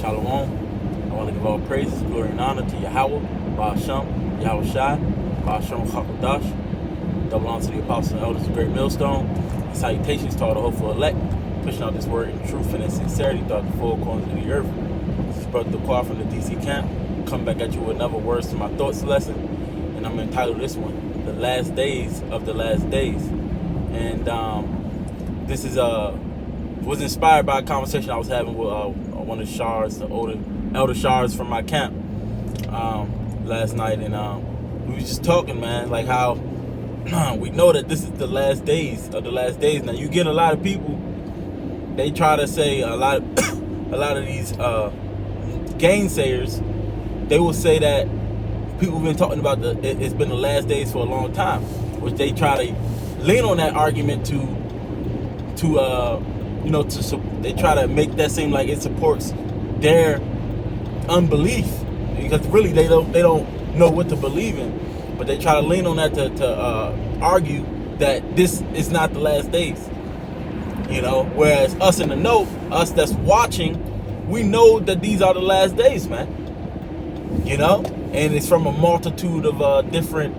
Shalom. I want to give all praises, glory, and honor to Yahweh, Ba'ashem, Yahweh Shai, Ba'ashem Chakadash. Double honor to the apostles and elders of Great Millstone. And salutations to all the hopeful elect, pushing out this word in truth and in sincerity throughout the four corners of the earth. This is Brother Daqua from the DC camp. Come back at you with another Words to My Thoughts lesson. And I'm entitled this one, The Last Days of the Last Days. And this is was inspired by a conversation I was having with one of the Shars, the elder Shars from my camp last night, and we was just talking, man, like how we know that this is the last days of the last days. Now you get a lot of people, they try to say a lot of these gainsayers, they will say that people have been talking about it's been the last days for a long time, which they try to lean on that argument they try to make that seem like it supports their unbelief, because really they don't know what to believe in, but they try to lean on that to argue that this is not the last days, whereas us in the know, us that's watching, we know that these are the last days, man, and it's from a multitude of different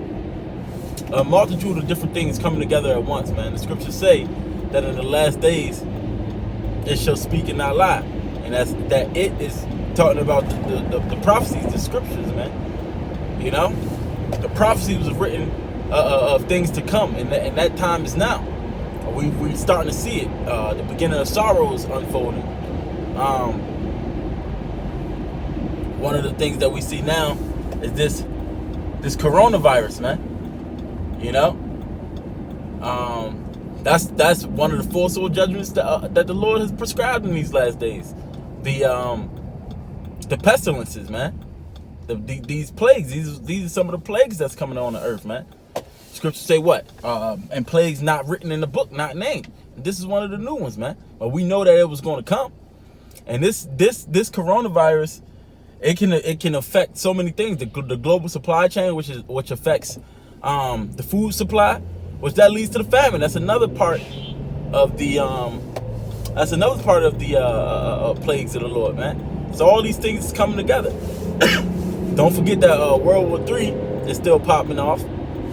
things coming together at once, man. The scriptures say that in the last days it shall speak and not lie, and that it is talking about the prophecies, the scriptures, man. The prophecy was written of things to come, and that time is now. We starting to see it. The beginning of sorrow is unfolding. One of the things that we see now is this coronavirus, man. That's one of the forcible judgments that the Lord has prescribed in these last days. The pestilences, man. These plagues. These are some of the plagues that's coming on the earth, man. Scriptures say what? And plagues not written in the book, not named. This is one of the new ones, man. But we know that it was going to come. And this coronavirus, it can affect so many things. The global supply chain, which affects the food supply, which that leads to the famine. That's another part of the plagues of the Lord, man. So all these things is coming together. Don't forget that World War III is still popping off.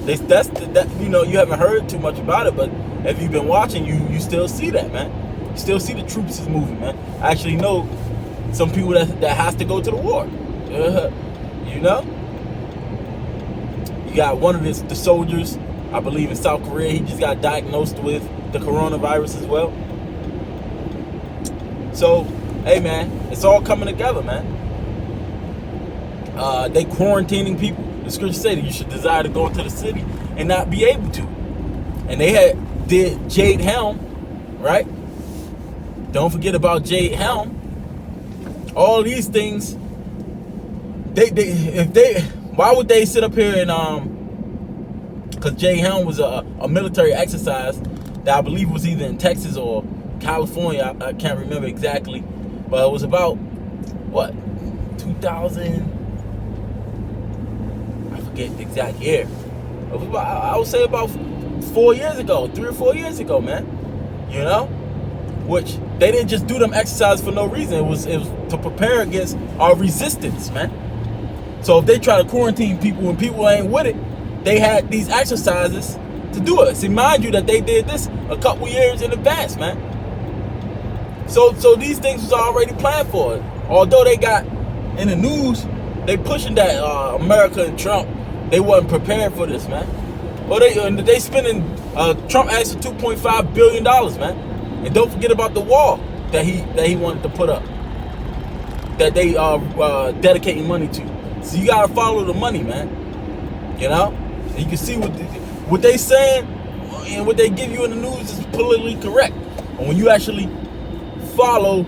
You haven't heard too much about it, but if you've been watching, you still see that, man. You still see the troops is moving, man. I actually know some people that has to go to the war. You got one of the soldiers, I believe in South Korea, he just got diagnosed with the coronavirus as well. So, hey, man, it's all coming together, man. They quarantining people. The scriptures say that you should desire to go into the city and not be able to. And they did Jade Helm, right? Don't forget about Jade Helm. All these things, why would they sit up here and because Jade Helm was a military exercise that I believe was either in Texas or California. I can't remember exactly, but it was about 2000. I forget the exact year. It was I would say about 4 years ago, 3 or 4 years ago, man. Which they didn't just do them exercises for no reason. It was to prepare against our resistance, man. So if they try to quarantine people and people ain't with it, they had these exercises to do it. See, mind you that they did this a couple years in advance, man. So these things was already planned for. Although they got in the news, they pushing that America and Trump, they wasn't prepared for this, man. Well, they spending Trump asked for $2.5 billion, man. And don't forget about the wall that he wanted to put up, that they are dedicating money to. So you gotta follow the money, man. And you can see what they saying and what they give you in the news is politically correct. And when you actually follow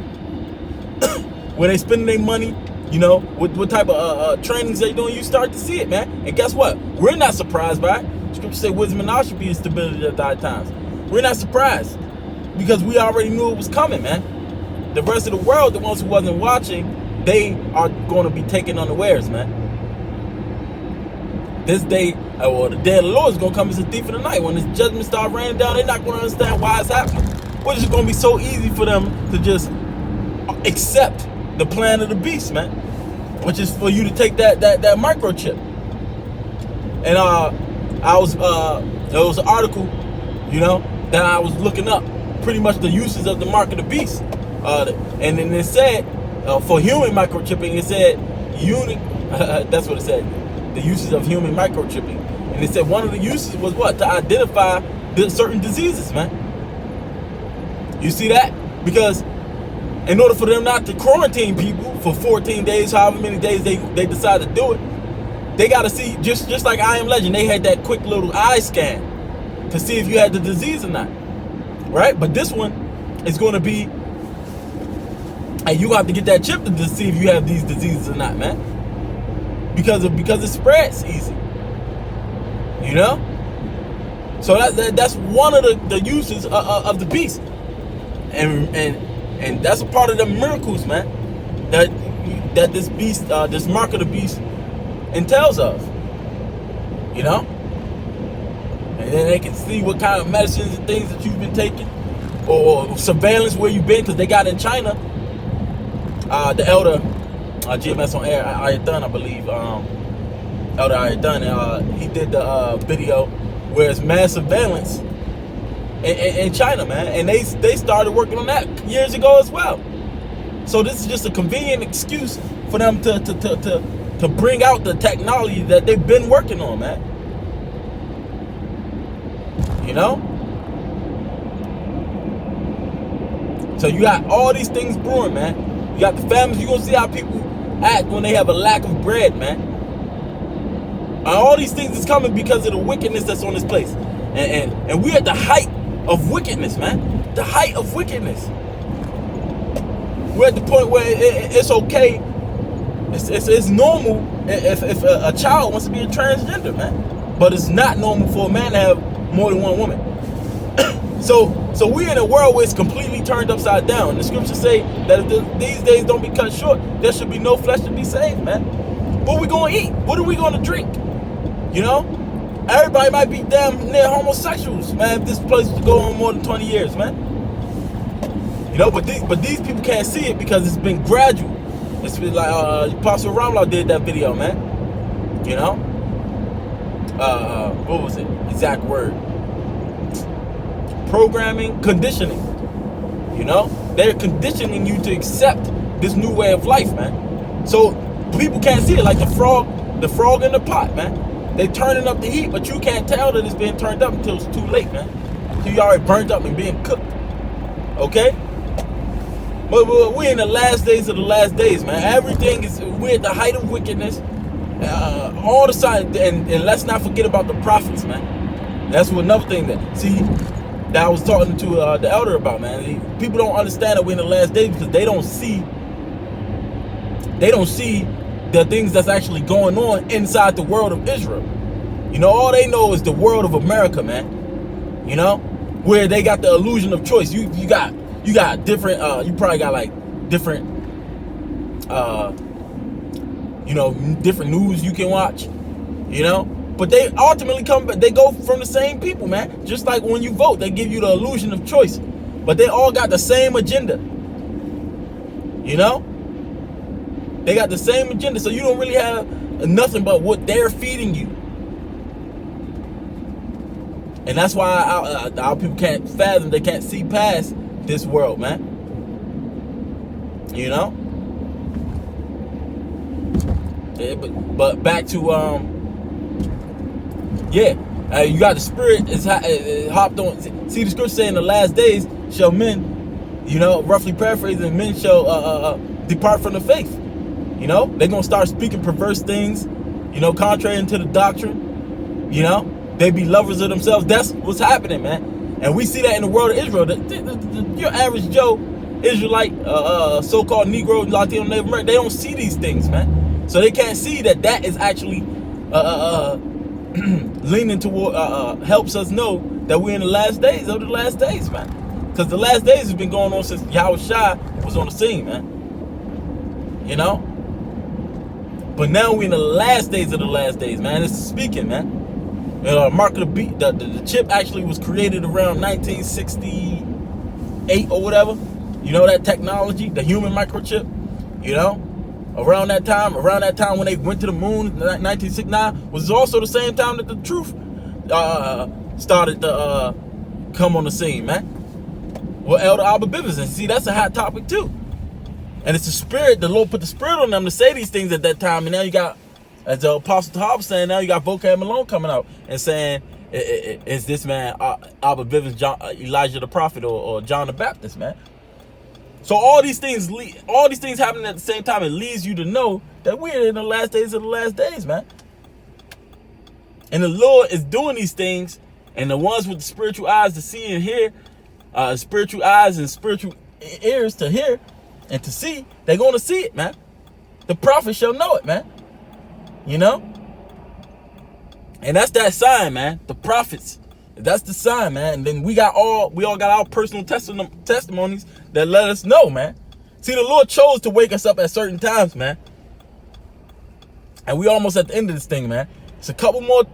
where they spending their money, what type of trainings they doing, you start to see it, man. And guess what? We're not surprised by it. Scripture say wisdom and knowledge should be in stability at thy times. We're not surprised because we already knew it was coming, man. The rest of the world, the ones who wasn't watching, they are going to be taken unawares, man. This day, the day of the Lord is going to come as a thief in the night. When this judgment starts raining down, they're not going to understand why it's happening. It's just going to be so easy for them to just accept the plan of the beast, man, which is for you to take that microchip. And there was an article, you know, that I was looking up, pretty much the uses of the mark of the beast. And then it said, for human microchipping, it said, that's what it said, the uses of human microchipping. And it said one of the uses was what? To identify certain diseases, man. You see that? Because in order for them not to quarantine people for 14 days, however many days they decide to do it, they got to see, just like I Am Legend, they had that quick little eye scan to see if you had the disease or not, right? But this one is going to be, and you have to get that chip to see if you have these diseases or not, man, because it spreads easy, you know. So that's one of the uses of the beast, and that's a part of the miracles, man, that this beast, this mark of the beast, entails of, you know. And then they can see what kind of medicines and things that you've been taking, or surveillance where you've been, because they got in China. The elder GMS on air, Ayathan, I believe, Elder Ayathan, he did the video where it's mass surveillance in China, man, and they started working on that years ago as well. So this is just a convenient excuse for them to bring out the technology that they've been working on, man. You know? So you got all these things brewing, man. You got the famines. You're going to see how people act when they have a lack of bread, man. And all these things is coming because of the wickedness that's on this place. And we're at the height of wickedness, man. The height of wickedness. We're at the point where it's okay. It's normal if a child wants to be a transgender, man. But it's not normal for a man to have more than one woman. So we're in a world where it's completely turned upside down. The scriptures say that if these days don't be cut short, there should be no flesh to be saved, man. What are we going to eat? What are we going to drink? You know? Everybody might be damn near homosexuals, man, if this place was to go on more than 20 years, man. You know, but these people can't see it because it's been gradual. It's been like Apostle Ramlaw did that video, man. You know? What was it? Exact word. Programming, conditioning. You know? They're conditioning you to accept this new way of life, man. So people can't see it, like the frog in the pot, man. They turning up the heat, but you can't tell that it's being turned up until it's too late, man. So you already burnt up and being cooked. Okay? But we're in the last days of the last days, man. Everything is, we're at the height of wickedness. All the signs, and let's not forget about the prophets, man. That's another thing that I was talking to the elder about, man. People don't understand that we're in the last days because they don't see the things that's actually going on inside the world of Israel. You know, all they know is the world of America, man. You know, where they got the illusion of choice. You got different. You probably got like different. You know, different news you can watch. You know, but they ultimately they go from the same people, man. Just like when you vote, they give you the illusion of choice, but they all got the same agenda. You know. They got the same agenda, so you don't really have nothing but what they're feeding you. And that's why our people can't fathom, they can't see past this world, man. You know? Yeah, but back to, you got the spirit is hopped on. See, the scripture saying in the last days shall men, you know, roughly paraphrasing, men shall depart from the faith. You know, they're going to start speaking perverse things, you know, contrary to the doctrine. You know, they be lovers of themselves. That's what's happening, man. And we see that in the world of Israel. Your average Joe, Israelite, so-called Negro, Latino, Native American, they don't see these things, man. So they can't see that is actually leaning toward, helps us know that we're in the last days of the last days, man. Because the last days has been going on since Yahweh Shai was on the scene, man. You know? But now we're in the last days of the last days, man. It's speaking, man. Mark of the beat, the chip actually was created around 1968 or whatever. You know that technology, the human microchip. You know, around that time when they went to the moon, 1969, was also the same time that the truth started to come on the scene, man. Well, Elder Albert Bivens, and see, that's a hot topic too. And it's the spirit, the Lord put the spirit on them to say these things at that time. And now you got, as the Apostle Tahab was saying, now you got Vocab Malone coming out and saying, is this man Albert Bivens, Elijah the prophet, or John the Baptist, man? So all these things happening at the same time, it leads you to know that we're in the last days of the last days, man. And the Lord is doing these things, and the ones with the spiritual eyes to see and hear, spiritual eyes and spiritual ears to hear and to see, they're going to see it, man. The prophet shall know it, man. You know? And that's that sign, man. The prophets. That's the sign, man. And then we all got our personal testimonies that let us know, man. See, the Lord chose to wake us up at certain times, man. And we almost at the end of this thing, man. It's a couple more,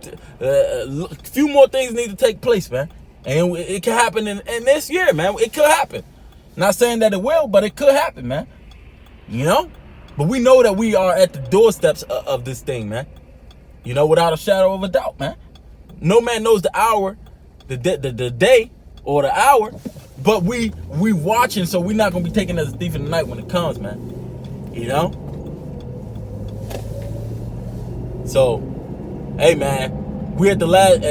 few more things need to take place, man. And it can happen in this year, man. It could happen. Not saying that it will, but it could happen, man. You know? But we know that we are at the doorsteps of this thing, man. You know, without a shadow of a doubt, man. No man knows the hour, the day, or the hour. But we watching, so we're not going to be taken as a thief in the night when it comes, man. You know? So, hey, man. We're at the last,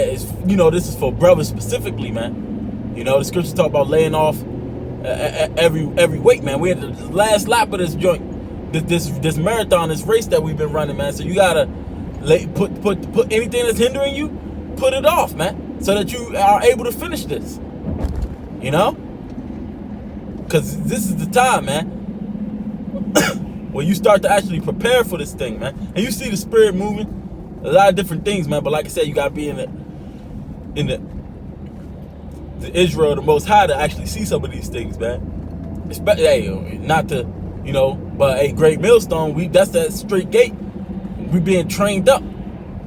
you know, this is for brothers specifically, man. You know, the scriptures talk about laying off every weight, man. We're at the last lap of this joint, this marathon, this race that we've been running, man. So you gotta put anything that's hindering you, put it off, man, so that you are able to finish this. You know, because this is the time, man, when you start to actually prepare for this thing, man. And you see the spirit moving, a lot of different things, man. But like I said, you gotta be in the Israel, the Most High, to actually see some of these things, man. Especially, hey, not to, you know, but a great millstone. That's that straight gate. We being trained up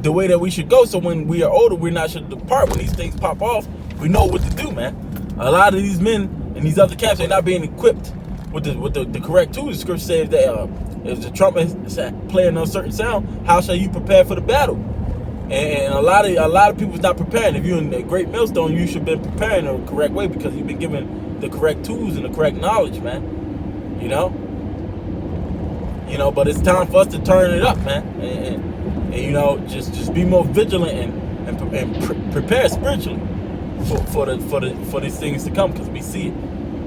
the way that we should go. So when we are older, we're not should depart. When these things pop off, we know what to do, man. A lot of these men in these other camps, they're not being equipped with the correct tools. The scripture says that if the trumpet is playing a certain sound, how shall you prepare for the battle? And a lot of people's not preparing. If you're in a great millstone, you should be preparing the correct way because you've been given the correct tools and the correct knowledge, man. You know, but it's time for us to turn it up, man, and you know, just be more vigilant and prepare spiritually for these things to come, because we see it.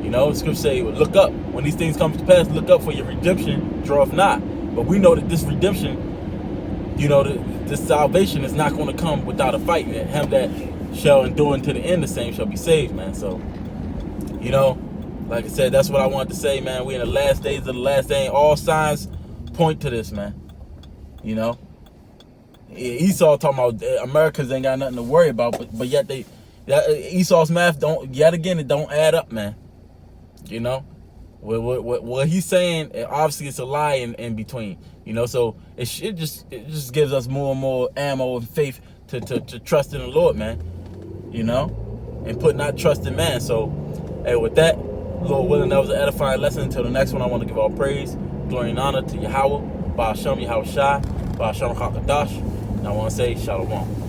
You know, the scripture say, look up when these things come to pass. Look up, for your redemption draweth nigh. But we know that this redemption, you know, this salvation is not going to come without a fight. And him that shall endure unto the end, the same shall be saved, man. So, you know, like I said, that's what I wanted to say, man. We're in the last days of the last day. All signs point to this, man. You know, Esau talking about Americans ain't got nothing to worry about, but yet Esau's math it don't add up, man. You know, what he's saying, obviously it's a lie in between. You know, so it just gives us more and more ammo and faith to trust in the Lord, man. You know, and put not trust in man. So, hey, with that, Lord willing, that was an edifying lesson. Until the next one, I want to give all praise, glory, and honor to Yahweh, Ba'ashem Yahweh Shai, Ba'ashem Hakadash, and I want to say Shalom.